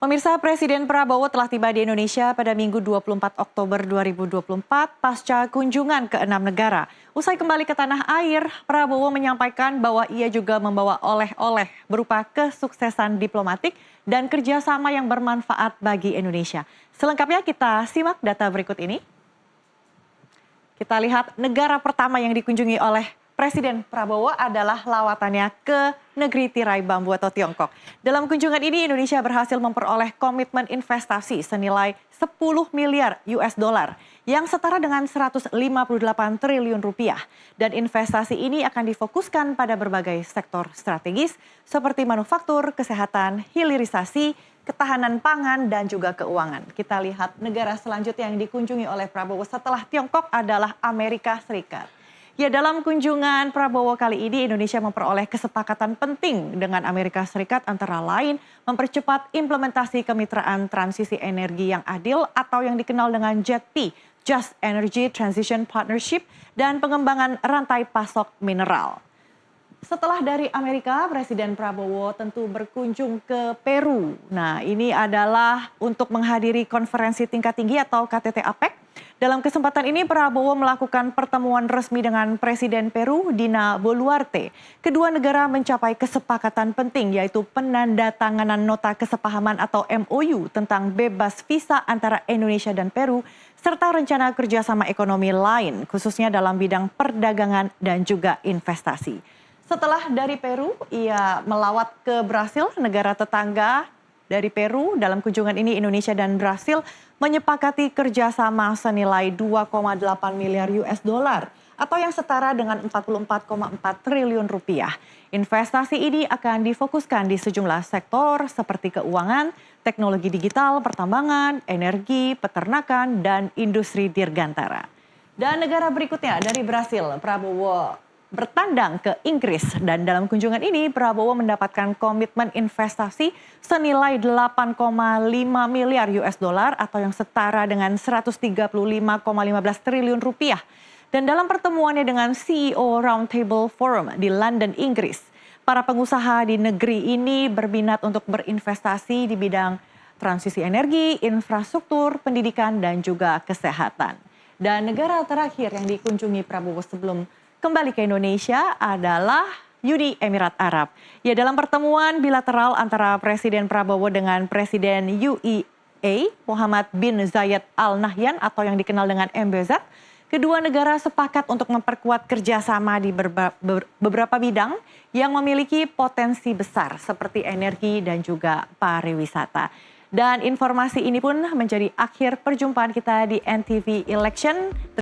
Pemirsa, Presiden Prabowo telah tiba di Indonesia pada Minggu 24 Oktober 2024 pasca kunjungan ke 6 negara. Usai kembali ke tanah air, Prabowo menyampaikan bahwa ia juga membawa oleh-oleh berupa kesuksesan diplomatik dan kerjasama yang bermanfaat bagi Indonesia. Selengkapnya kita simak data berikut ini. Kita lihat negara pertama yang dikunjungi oleh Presiden Prabowo adalah lawatannya ke negeri tirai bambu atau Tiongkok. Dalam kunjungan ini Indonesia berhasil memperoleh komitmen investasi senilai 10 miliar US dollar yang setara dengan 158 triliun rupiah. Dan investasi ini akan difokuskan pada berbagai sektor strategis seperti manufaktur, kesehatan, hilirisasi, ketahanan pangan, dan juga keuangan. Kita lihat negara selanjutnya yang dikunjungi oleh Prabowo setelah Tiongkok adalah Amerika Serikat. Ya, dalam kunjungan Prabowo kali ini Indonesia memperoleh kesepakatan penting dengan Amerika Serikat antara lain mempercepat implementasi kemitraan transisi energi yang adil atau yang dikenal dengan JETP, Just Energy Transition Partnership, dan pengembangan rantai pasok mineral. Setelah dari Amerika, Presiden Prabowo tentu berkunjung ke Peru. Nah, ini adalah untuk menghadiri konferensi tingkat tinggi atau KTT APEC. Dalam kesempatan ini Prabowo melakukan pertemuan resmi dengan Presiden Peru Dina Boluarte. Kedua negara mencapai kesepakatan penting yaitu penandatanganan nota kesepahaman atau MOU tentang bebas visa antara Indonesia dan Peru serta rencana kerjasama ekonomi lain khususnya dalam bidang perdagangan dan juga investasi. Setelah dari Peru, ia melawat ke Brasil, negara tetangga dari Peru. Dalam kunjungan ini Indonesia dan Brasil menyepakati kerjasama senilai 2,8 miliar US dollar atau yang setara dengan 44,4 triliun rupiah. Investasi ini akan difokuskan di sejumlah sektor seperti keuangan, teknologi digital, pertambangan, energi, peternakan, dan industri dirgantara. Dan negara berikutnya dari Brasil, Prabowo bertandang ke Inggris dan dalam kunjungan ini Prabowo mendapatkan komitmen investasi senilai 8,5 miliar US dollar atau yang setara dengan 135,15 triliun rupiah. Dan dalam pertemuannya dengan CEO Roundtable Forum di London, Inggris, para pengusaha di negeri ini berminat untuk berinvestasi di bidang transisi energi, infrastruktur, pendidikan, dan juga kesehatan. Dan negara terakhir yang dikunjungi Prabowo sebelum kembali ke Indonesia adalah Uni Emirat Arab. Ya, dalam pertemuan bilateral antara Presiden Prabowo dengan Presiden UAE Muhammad bin Zayed Al Nahyan atau yang dikenal dengan MBZ, kedua negara sepakat untuk memperkuat kerjasama di beberapa bidang yang memiliki potensi besar seperti energi dan juga pariwisata. Dan informasi ini pun menjadi akhir perjumpaan kita di NTV Election.